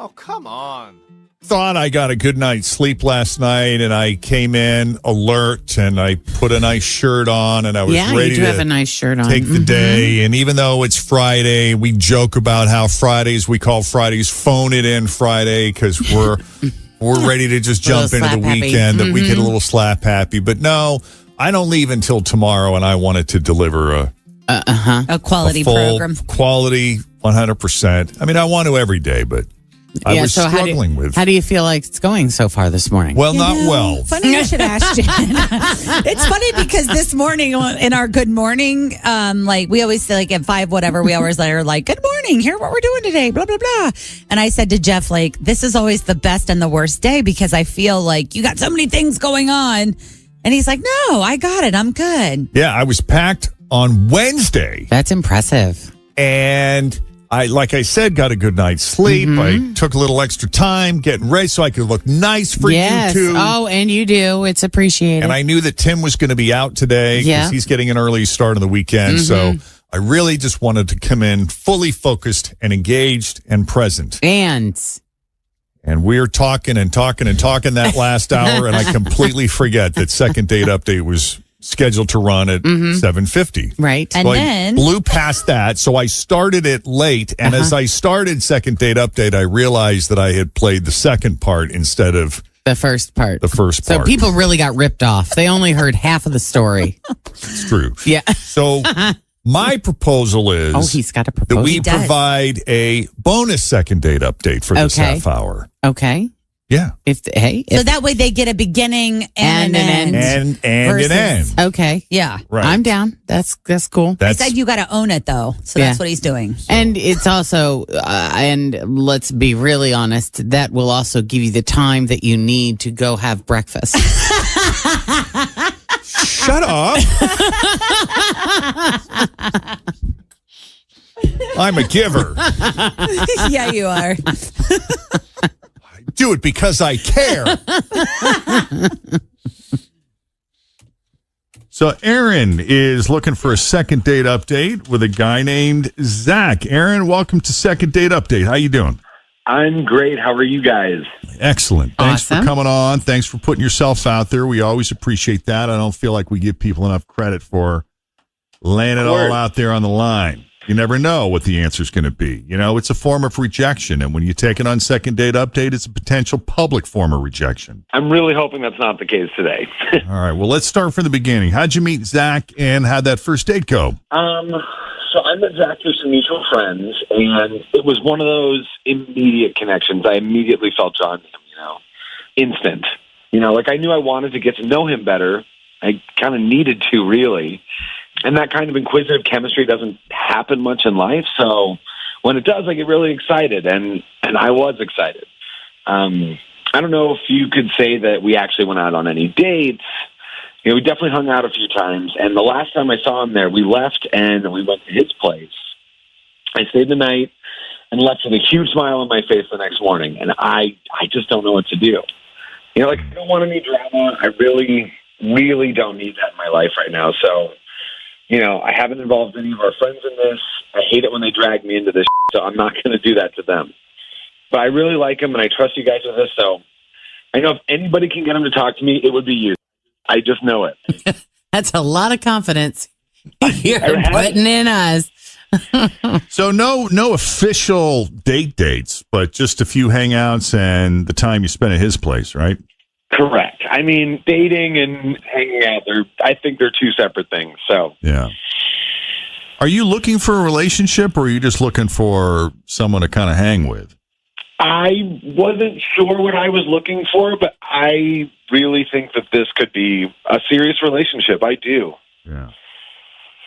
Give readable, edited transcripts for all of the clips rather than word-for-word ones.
Oh, come on. Thought I got a good night's sleep last night, and I came in alert, and I put a nice shirt on, and I was ready you do to have a nice shirt on. take the day. And even though it's Friday, we joke about how we call Fridays Phone It In Friday because we're ready to just jump into the weekend, that we get a little slap happy. But no, I don't leave until tomorrow, and I wanted to deliver a quality program. Quality 100%. I mean, I want to every day, but I was struggling with. How do you feel like it's going so far this morning? Well, not well. Funny you should ask, Jen. It's funny because this morning in our good morning, like we always say, like at 5, whatever, we always are like, good morning, here's what we're doing today, blah, blah, blah. And I said to Jeff, like, this is always the best and the worst day because I feel like you got so many things going on. And he's like, no, I got it. I'm good. Yeah, I was packed on Wednesday. That's impressive. And like I said, got a good night's sleep. I took a little extra time getting ready so I could look nice for you too. Oh, and you do. It's appreciated. And I knew that Tim was going to be out today because he's getting an early start on the weekend. So I really just wanted to come in fully focused and engaged and present. And we're talking that last hour, and I completely forget that Second Date Update was scheduled to run at 7:50. Right. So And I then blew past that, so I started it late. And as I started Second Date Update, I realized that I had played the second part instead of the first part. So people really got ripped off. They only heard half of the story. It's true. Yeah. So my proposal is he's got a that proposal. we provide a bonus Second Date Update for this half hour. Okay. Yeah. So that way they get a beginning and an end. And an end. Okay. Yeah. Right. I'm down. That's cool. I said you got to own it, though. So that's what he's doing. And it's also, and let's be really honest, that will also give you the time that you need to go have breakfast. Shut up. I'm a giver. Yeah, you are. Do it because I care. So Aaron is looking for a Second Date Update with a guy named Zach. Aaron, welcome to Second Date Update. How you doing? I'm great. How are you guys? Excellent. Thanks for Awesome. coming on. Thanks for putting yourself out there. We always appreciate that. I don't feel like we give people enough credit for laying it all out there on the line. You never know what the answer is going to be. You know, it's a form of rejection. And when you take it on Second Date Update, it's a potential public form of rejection. I'm really hoping that's not the case today. All right. Well, let's start from the beginning. How'd you meet Zach and how'd that first date go? So I met Zach through some mutual friends, and it was one of those immediate connections. I immediately felt drawn to him, instant. Like I knew I wanted to get to know him better. I kind of needed to, really. And that kind of inquisitive chemistry doesn't happen much in life. So when it does, I get really excited, and I was excited. I don't know if you could say that we actually went out on any dates. We definitely hung out a few times. And the last time I saw him there, we left and we went to his place. I stayed the night and left with a huge smile on my face the next morning. And I just don't know what to do. I don't want any drama. I really, really don't need that in my life right now. So, I haven't involved any of our friends in this. I hate it when they drag me into this, so I'm not going to do that to them. But I really like him, and I trust you guys with this. So I know if anybody can get him to talk to me, it would be you. I just know it. That's a lot of confidence you're putting in us. So no official dates, but just a few hangouts and the time you spent at his place, right? Correct. I mean, dating and hanging out, I think they're two separate things. So yeah. Are you looking for a relationship, or are you just looking for someone to kind of hang with? I wasn't sure what I was looking for, but I really think that this could be a serious relationship. I do. Yeah.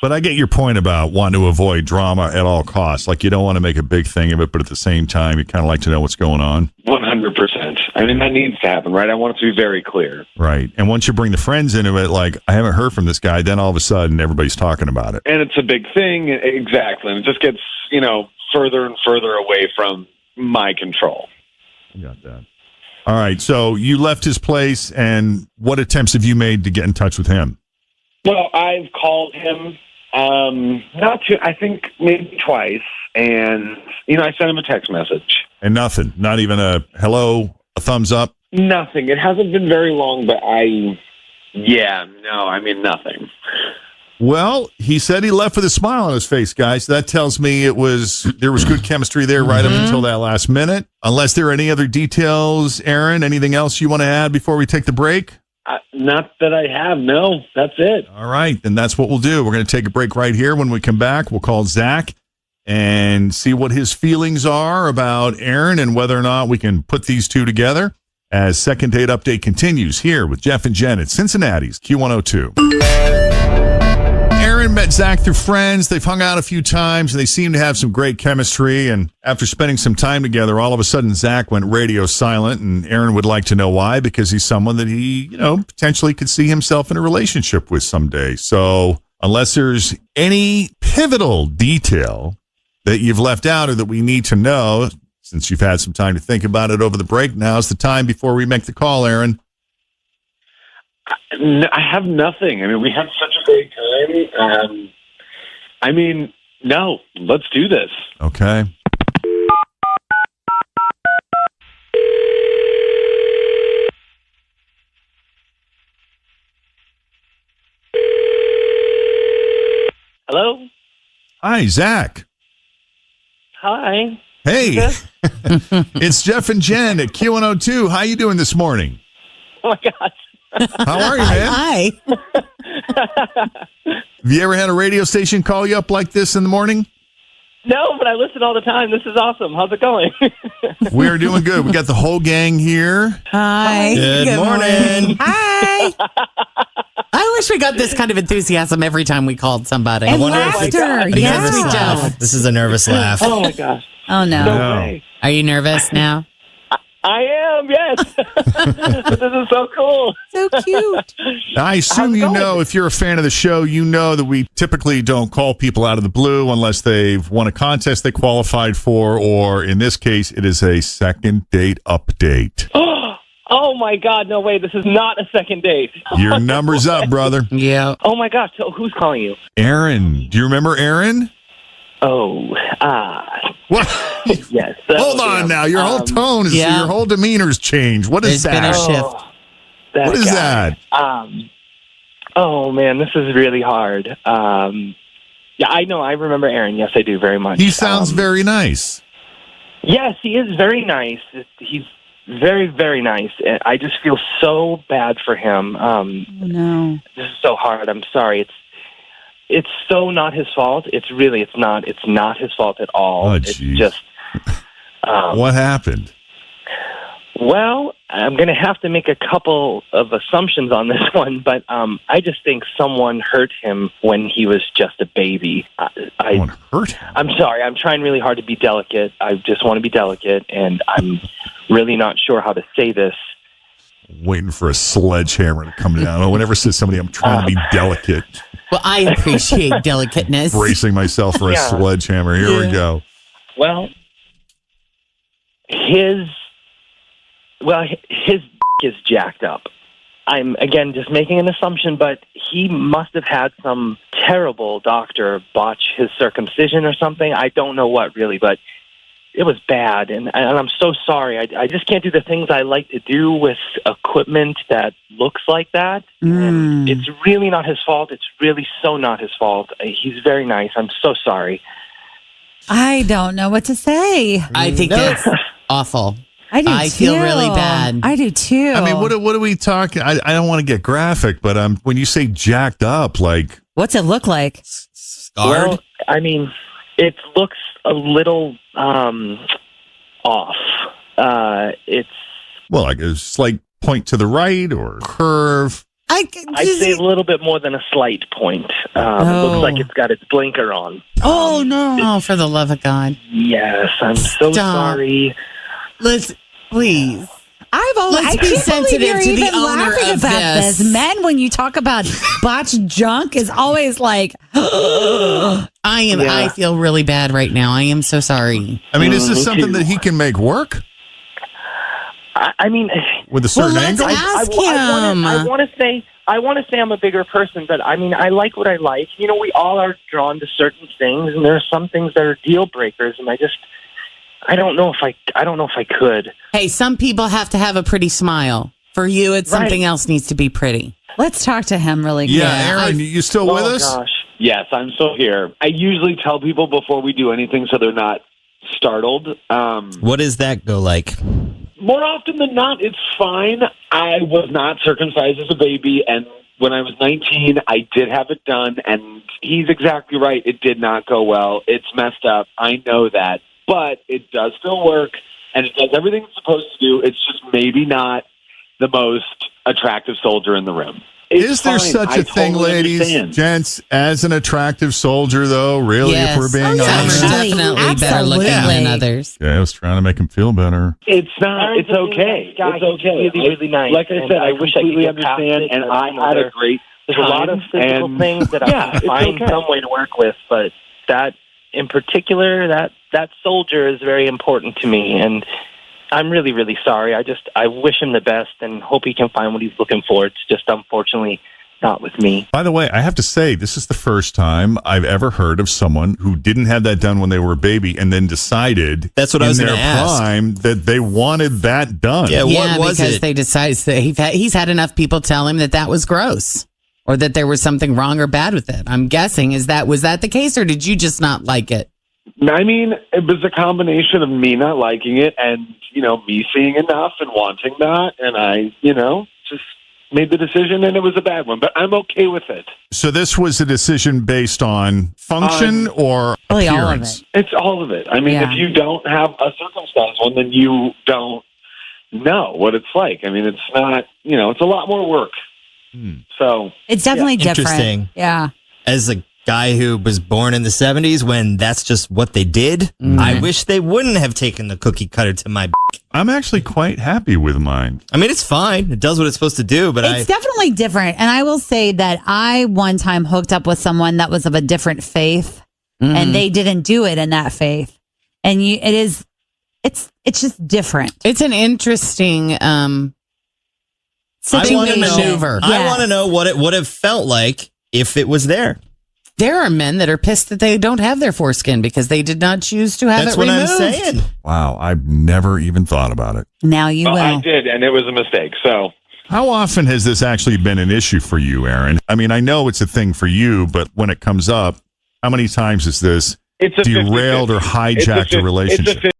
But I get your point about wanting to avoid drama at all costs. Like, you don't want to make a big thing of it, but at the same time, you kind of like to know what's going on. 100%. I mean, that needs to happen, right? I want it to be very clear. Right. And once you bring the friends into it, like, I haven't heard from this guy, then all of a sudden, everybody's talking about it. And it's a big thing. Exactly. And it just gets, further and further away from my control. You got that. All right. So you left his place, and what attempts have you made to get in touch with him? Well, I've called him, I think maybe twice. And, I sent him a text message. And nothing. Not even a hello, a thumbs up. Nothing. It hasn't been very long, but nothing. Well, he said he left with a smile on his face, guys. That tells me there was good chemistry there right up until that last minute. Unless there are any other details, Aaron, anything else you want to add before we take the break? Not that I have. No, that's it. All right, then that's what we'll do. We're going to take a break right here. When we come back, we'll call Zach and see what his feelings are about Aaron and whether or not we can put these two together as Second Date Update continues here with Jeff and Jenn at Cincinnati's Q102. Aaron met Zach through friends. They've hung out a few times, and they seem to have some great chemistry. And after spending some time together, all of a sudden, Zach went radio silent, and Aaron would like to know why, because he's someone that he, potentially could see himself in a relationship with someday. So unless there's any pivotal detail that you've left out or that we need to know, since you've had some time to think about it over the break, now's the time before we make the call, Aaron. I have nothing. We had such a great time. No, let's do this. Okay. Hello? Hi, Zach. Hi. Hey, it's Jeff and Jenn at Q102. How you doing this morning? Oh, my God. How are you, man? Hi. Have you ever had a radio station call you up like this in the morning? No, but I listen all the time. This is awesome. How's it going? We are doing good. We got the whole gang here. Hi. Good morning. Hi. I wish we got this kind of enthusiasm every time we called somebody. And wonder if laughter. it's- Yes, we Yeah. do. This is a nervous laugh. Oh, my gosh. Oh, no. No way. Are you nervous now? I am, yes. This is so cool. So cute. I assume How's it you going? know, if you're a fan of the show, you know that we typically don't call people out of the blue unless they've won a contest they qualified for, or in this case, it is a second date update. Oh, my God. No way. This is not a second date. Your number's up, brother. Yeah. Oh, my gosh. So who's calling you? Aaron. Do you remember Aaron? Oh, What? yes. Hold on now. Your whole tone is, Yeah. your whole demeanor's changed. What is There's been that? a shift. What is that? Oh, man, this is really hard. Yeah, I know. I remember Aaron. Yes, I do very much. He sounds very nice. Yes, he is very nice. He's very, very nice. I just feel so bad for him. Oh, no. This is so hard. I'm sorry. It's so not his fault. It's not his fault at all. Oh, it's geez. just What happened? well, I'm going to have to make a couple of assumptions on this one, but I just think someone hurt him when he was just a baby. Someone hurt him? I'm sorry. I'm trying really hard to be delicate. I just want to be delicate, and I'm really not sure how to say this. Waiting for a sledgehammer to come down. Whenever says somebody, I'm trying to be delicate. Well, I appreciate delicateness. Bracing myself for a Yeah. sledgehammer. Here we go. Well, his is jacked up. I'm, again, just making an assumption, but he must have had some terrible doctor botch his circumcision or something. I don't know what, really, but it was bad, and I'm so sorry. I just can't do the things I like to do with equipment that looks like that. And it's really not his fault. It's really so not his fault. He's very nice. I'm so sorry. I don't know what to say. I think that's awful. I feel really bad. I do too. I mean, what are we talking? I don't want to get graphic, but when you say jacked up, like What's it look like? Scarred? Well, I mean, it looks a little off. It's like a slight point to the right or curve. I'd say a little bit more than a slight point. It looks like it's got its blinker on. Oh, no. Oh, for the love of God. Yes, I'm so Stop. sorry. Please. I Let's be can't sensitive believe you're to the even owner laughing of about this. Men, when you talk about botched junk, is always like, I feel really bad right now. I am so sorry. I mean, is this Me something too. that he can make work? I mean, with a certain let's angle? ask I him. want to say I'm a bigger person, but I mean, I like what I like. You know, we all are drawn to certain things, and there are some things that are deal breakers, and I don't know if I could. Hey, some people have to have a pretty smile. For you, it's something else needs to be pretty. Let's talk to him really quick. Yeah, Aaron, you still with us? Gosh. Yes, I'm still here. I usually tell people before we do anything so they're not startled. What does that go like? More often than not, it's fine. I was not circumcised as a baby, and when I was 19, I did have it done, and he's exactly right. It did not go well. It's messed up. I know that. But it does still work, and it does everything it's supposed to do. It's just maybe not the most attractive soldier in the room. Is there such a thing, ladies, gents, as an attractive soldier, though? Really, Yes. if we're being Some are honest? definitely better looking than others. Yeah, I was trying to make him feel better. It's not. It's okay. It's okay. He's really nice. Like I said, I wish I completely could understand, and I had a great There's a lot of physical things that I can find some way to work with, but that in particular, that soldier is very important to me, and I'm really, really sorry. I wish him the best and hope he can find what he's looking for. It's just unfortunately not with me. By the way, I have to say, this is the first time I've ever heard of someone who didn't have that done when they were a baby and then decided That's what I was in gonna their ask. prime that they wanted that done. Yeah, what was because it? they decided that he's had enough people tell him that was gross or that there was something wrong or bad with it. I'm guessing, was that the case, or did you just not like it? I mean, it was a combination of me not liking it and, me seeing enough and wanting that. And I, just made the decision, and it was a bad one. But I'm okay with it. So this was a decision based on function or Really all of appearance? it. It's all of it. I mean, Yeah. if you don't have a circumcised one, then you don't know what it's like. I mean, it's not, it's a lot more work. So It's definitely different. Interesting. Yeah. As a guy who was born in the 70s when that's just what they did, I wish they wouldn't have taken the cookie cutter to my I'm actually quite happy with mine. I mean, it's fine. It does what it's supposed to do, but It's definitely different. And I will say that I one time hooked up with someone that was of a different faith and they didn't do it in that faith. And it's just different. It's an interesting I thing want to to know. maneuver. I want to know what it would have felt like if it was there. There are men that are pissed that they don't have their foreskin because they did not choose to have That's it what removed. I'm saying. Wow, I've never even thought about it. Now you will. I did, and it was a mistake. So How often has this actually been an issue for you, Aaron? I mean, I know it's a thing for you, but when it comes up, how many times is this it's a derailed 50-50. or hijacked a relationship? It's a